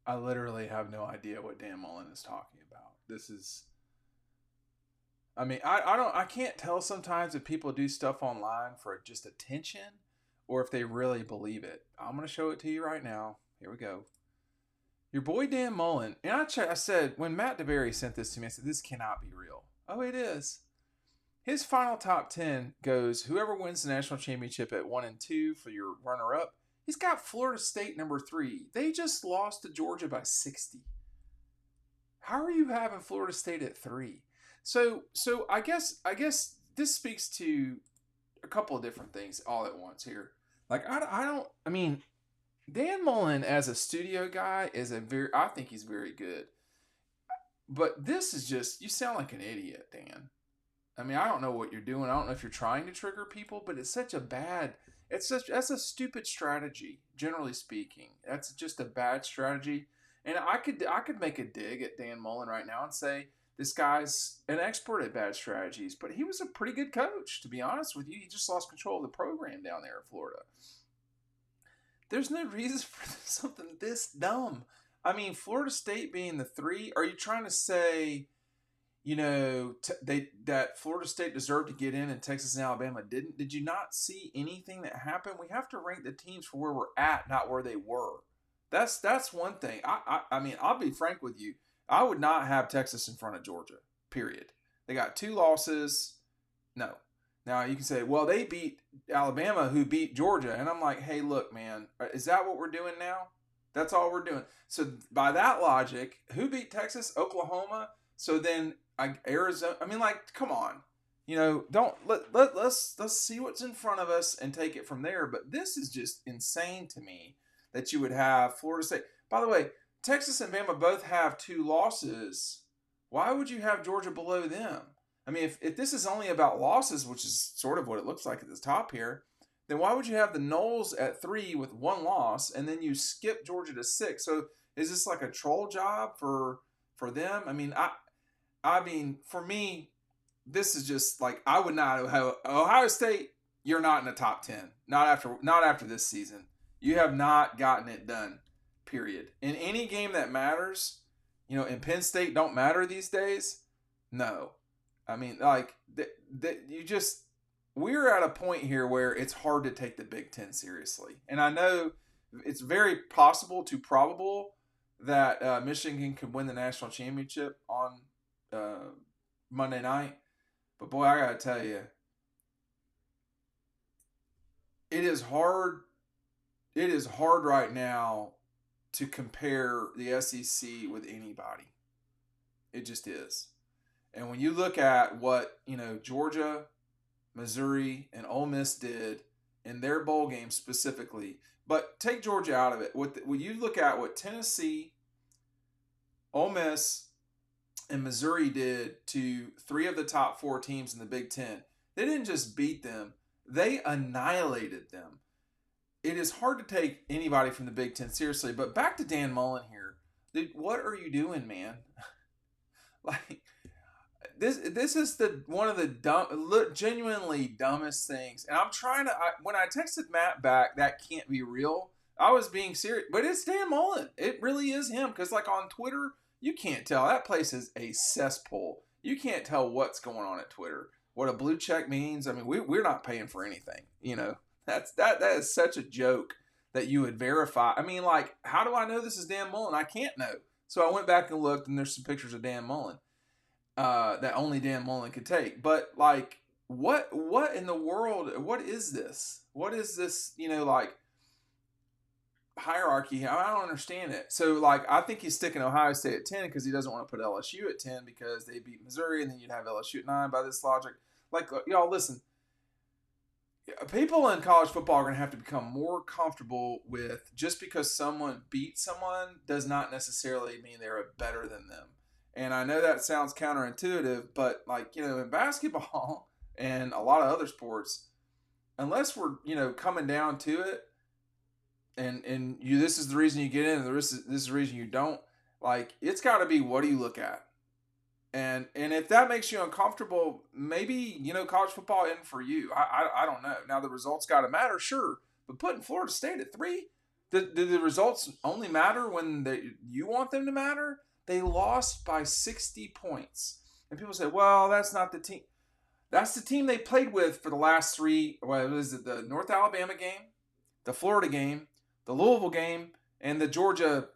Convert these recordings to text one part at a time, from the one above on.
I literally have no idea what Dan Mullen is talking about. This is, I mean, I can't tell sometimes if people do stuff online for just attention or if they really believe it. I'm going to show it to you right now. Here we go. Your boy Dan Mullen, and I said, when Matt DeBerry sent this to me, I said, this cannot be real. Oh, it is. His final top 10 goes whoever wins the national championship at 1 and 2 for your runner up. He's got Florida State number 3. They just lost to Georgia by 60. How are you having Florida State at 3? So I guess this speaks to a couple of different things all at once here. Like I don't I mean Dan Mullen as a studio guy is I think he's very good. But this is just you sound like an idiot, Dan. I mean, I don't know what you're doing. I don't know if you're trying to trigger people, but that's a stupid strategy, generally speaking. That's just a bad strategy. And I could make a dig at Dan Mullen right now and say this guy's an expert at bad strategies, but he was a pretty good coach, to be honest with you. He just lost control of the program down there in Florida. There's no reason for something this dumb. I mean, Florida State being the 3, are you trying to say that Florida State deserved to get in and Texas and Alabama didn't? Did you not see anything that happened? We have to rank the teams for where we're at, not where they were. That's one thing. I mean, I'll be frank with you. I would not have Texas in front of Georgia. Period. They got 2 losses. No. Now you can say, well, they beat Alabama, who beat Georgia, and I'm like, hey, look, man, is that what we're doing now? That's all we're doing. So by that logic, who beat Texas? Oklahoma. So then Arizona. I mean, like, come on. Don't let's see what's in front of us and take it from there. But this is just insane to me that you would have Florida State. By the way, Texas and Bama both have 2 losses. Why would you have Georgia below them? I mean, if this is only about losses, which is sort of what it looks like at the top here, then why would you have the Noles at 3 with 1 loss and then you skip Georgia to 6? So is this like a troll job for them? I mean, for me, this is just like I would not have Ohio State. You're not in the top 10. Not after this season. You have not gotten it done. Period. In any game that matters, and Penn State don't matter these days. No, I mean, like we're at a point here where it's hard to take the Big Ten seriously, and I know it's very possible to probable that Michigan could win the national championship on Monday night. But boy, I gotta tell you, it is hard. It is hard right now to compare the SEC with anybody. It just is. And when you look at what Georgia, Missouri, and Ole Miss did in their bowl game specifically, but take Georgia out of it. When you look at what Tennessee, Ole Miss, and Missouri did to 3 of the top 4 teams in the Big Ten, they didn't just beat them; they annihilated them. It is hard to take anybody from the Big Ten seriously. But back to Dan Mullen here. Dude, what are you doing, man? Like this is one of the genuinely dumbest things. And I'm trying to when I texted Matt back, that can't be real. I was being serious, but it's Dan Mullen. It really is him because like on Twitter, you can't tell. That place is a cesspool. You can't tell what's going on at Twitter. What a blue check means. I mean, we're not paying for anything, That is such a joke that you would verify. I mean, like, how do I know this is Dan Mullen? I can't know. So I went back and looked, and there's some pictures of Dan Mullen that only Dan Mullen could take. But like, what in the world? What is this? What is this? Like hierarchy. I don't understand it. So like, I think he's sticking Ohio State at 10 because he doesn't want to put LSU at 10 because they beat Missouri, and then you'd have LSU at 9 by this logic. Like, y'all listen. People in college football are going to have to become more comfortable with just because someone beat someone does not necessarily mean they're better than them. And I know that sounds counterintuitive, but like, in basketball and a lot of other sports, unless we're, coming down to it and this is the reason you get in and this is the reason you don't, like, it's got to be, what do you look at? And if that makes you uncomfortable, maybe, college football isn't for you. I don't know. Now, the results got to matter, sure. But putting Florida State at 3, Do the results only matter when you want them to matter? They lost by 60 points. And people say, well, that's not the team. That's the team they played with for the last three. What was it? The North Alabama game, the Florida game, the Louisville game, and the Georgia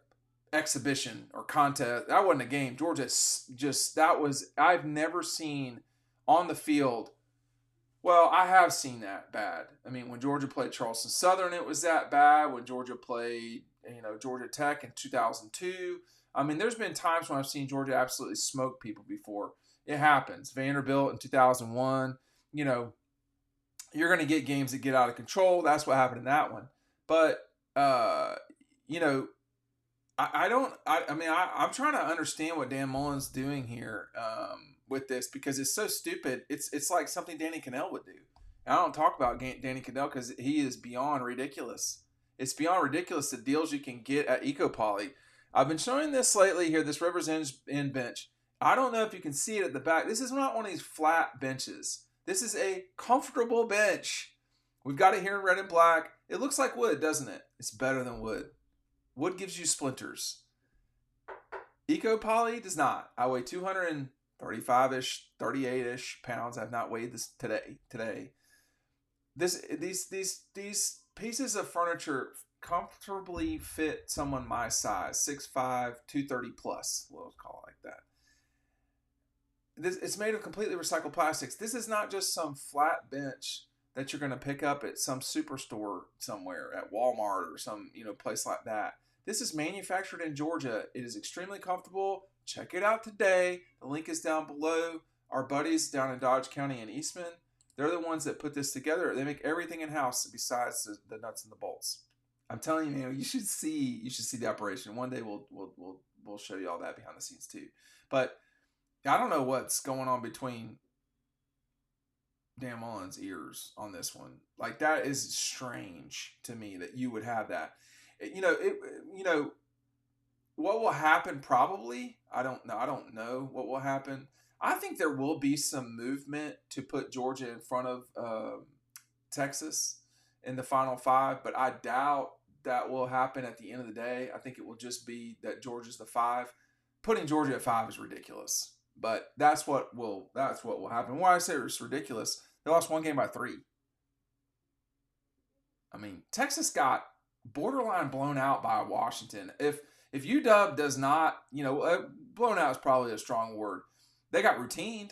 exhibition or contest. That wasn't a game. Georgia that was, I've never seen on the field. Well, I have seen that bad. I mean, when Georgia played Charleston Southern, it was that bad. When Georgia played, Georgia Tech in 2002. I mean, there's been times when I've seen Georgia absolutely smoke people before. It happens. Vanderbilt in 2001. You're going to get games that get out of control. That's what happened in that one. But, I'm trying to understand what Dan Mullen's doing here with this, because it's so stupid. It's like something Danny Cannell would do. And I don't talk about Danny Cannell because he is beyond ridiculous. It's beyond ridiculous the deals you can get at EcoPoly. I've been showing this lately here, this Rivers End bench. I don't know if you can see it at the back. This is not one of these flat benches. This is a comfortable bench. We've got it here in red and black. It looks like wood, doesn't it? It's better than wood. Wood gives you splinters. EcoPoly does not. I weigh 235-ish, 38-ish pounds. I've not weighed this today. These pieces of furniture comfortably fit someone my size, 6'5", 230 plus. We'll call it like that. It's made of completely recycled plastics. This is not just some flat bench that you're going to pick up at some superstore somewhere, at Walmart or some place like that. This is manufactured in Georgia. It is extremely comfortable. Check it out today. The link is down below. Our buddies down in Dodge County and Eastman, they're the ones that put this together. They make everything in-house besides the nuts and the bolts. I'm telling you, you should see the operation. One day we'll show you all that behind the scenes too. But I don't know what's going on between Dan Mullen's ears on this one. Like, that is strange to me that you would have that. What will happen probably, I don't know what will happen. I think there will be some movement to put Georgia in front of Texas in the Final Five, but I doubt that will happen at the end of the day. I think it will just be that Georgia's the 5. Putting Georgia at 5 is ridiculous, but that's what will happen. Why I say it's ridiculous, they lost one game by 3. I mean, Texas got borderline blown out by Washington. If UW does not, blown out is probably a strong word. They got routined.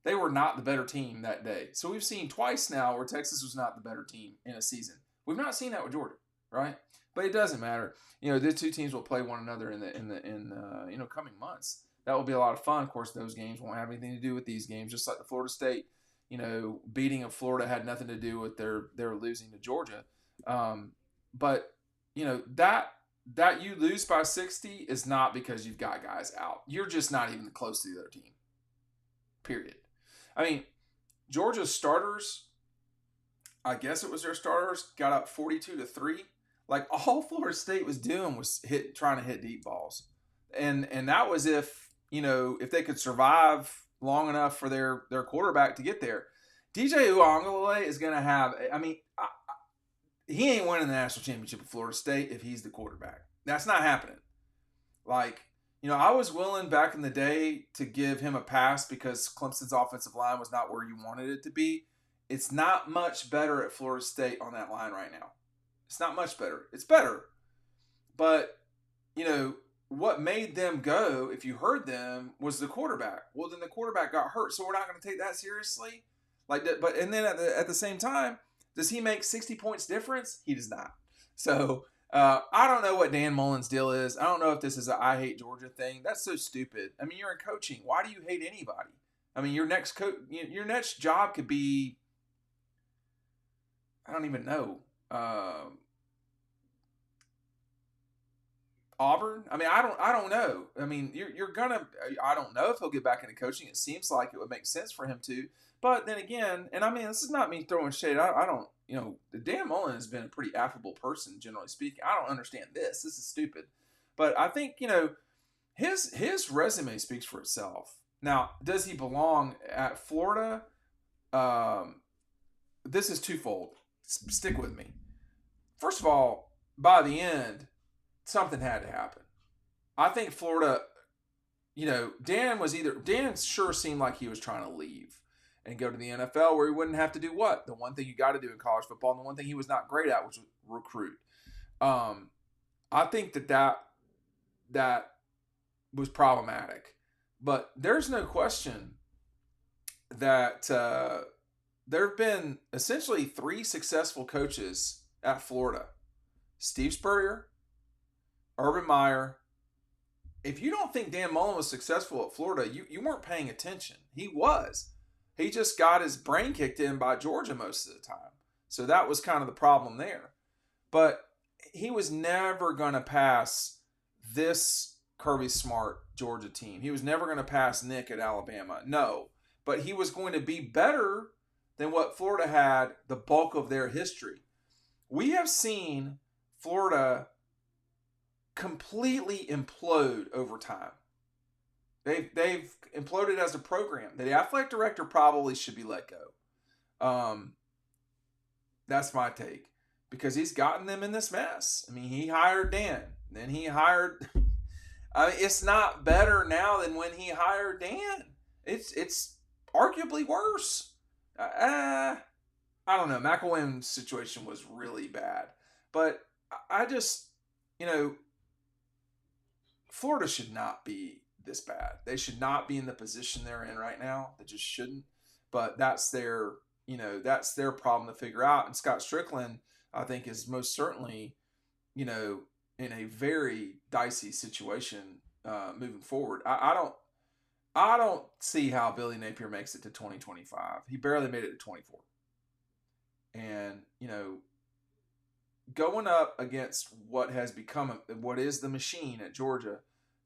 They were not the better team that day. So we've seen twice now where Texas was not the better team in a season. We've not seen that with Georgia, right? But it doesn't matter. The two teams will play one another in coming months. That will be a lot of fun. Of course, those games won't have anything to do with these games. Just like the Florida State, beating of Florida had nothing to do with their losing to Georgia. But that you lose by 60 is not because you've got guys out. You're just not even close to the other team. Period. I mean, Georgia's starters, I guess it was their starters, got up 42-3. Like, all Florida State was doing was trying to hit deep balls. And that was if they could survive long enough for their quarterback to get there. DJ Uiagalelei is going to have, he ain't winning the national championship at Florida State if he's the quarterback. That's not happening. Like, I was willing back in the day to give him a pass because Clemson's offensive line was not where you wanted it to be. It's not much better at Florida State on that line right now. It's not much better. It's better. But, what made them go, if you heard them, was the quarterback. Well, then the quarterback got hurt, so we're not going to take that seriously. Like that. But and then at the same time, does he make 60 points difference? He does not. So I don't know what Dan Mullen's deal is. I don't know if this is a I hate Georgia thing. That's so stupid. I mean, you're in coaching. Why do you hate anybody? I mean, your next job could be, I don't even know, Auburn. I mean, I don't know. I mean, you're gonna. I don't know if he'll get back into coaching. It seems like it would make sense for him to. But then again, and I mean, this is not me throwing shade. I don't. Dan Mullen has been a pretty affable person, generally speaking. I don't understand this. This is stupid. But I think his resume speaks for itself. Now, does he belong at Florida? This is twofold. Stick with me. First of all, by the end, something had to happen. I think Florida, Dan sure seemed like he was trying to leave and go to the NFL where he wouldn't have to do what? The one thing you got to do in college football, and the one thing he was not great at, which was recruit. Um, I think that was problematic. But there's no question that there have been essentially three successful coaches at Florida: Steve Spurrier, Urban Meyer. If you don't think Dan Mullen was successful at Florida, you weren't paying attention. He was. He just got his brain kicked in by Georgia most of the time. So that was kind of the problem there. But he was never going to pass this Kirby Smart Georgia team. He was never going to pass Nick at Alabama. No. But he was going to be better than what Florida had the bulk of their history. We have seen Florida completely implode over time. They've imploded as a program. The athletic director probably should be let go. That's my take, because he's gotten them in this mess. I mean, he hired Dan, then he hired. I mean, it's not better now than when he hired Dan. It's arguably worse. I don't know. McElwain's situation was really bad, but I just, Florida should not be this bad. They should not be in the position they're in right now. They just shouldn't. But that's their problem to figure out. And Scott Strickland, I think, is most certainly, in a very dicey situation moving forward. I don't see how Billy Napier makes it to 2025. He barely made it to 24. And, going up against what is the machine at Georgia,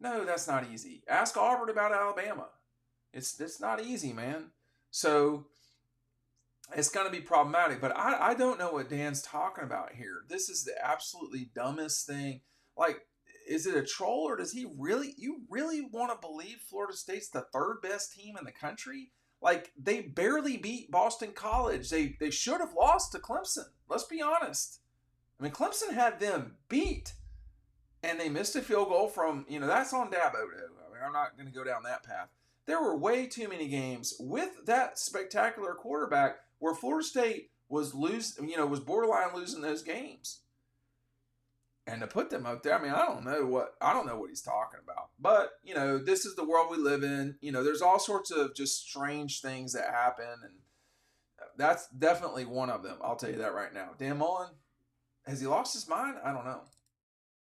no, that's not easy. Ask Auburn about Alabama. It's not easy, man. So it's going to be problematic. But I don't know what Dan's talking about here. This is the absolutely dumbest thing. Like, is it a troll, or does you really want to believe Florida State's the third best team in the country? Like, they barely beat Boston College. They should have lost to Clemson. Let's be honest. I mean, Clemson had them beat, and they missed a field goal from, that's on Dabo. I mean, I'm not going to go down that path. There were way too many games with that spectacular quarterback where Florida State was borderline losing those games. And to put them up there, I mean, I don't know what he's talking about. But, this is the world we live in. There's all sorts of just strange things that happen, and that's definitely one of them. I'll tell you that right now. Dan Mullen, has he lost his mind? I don't know.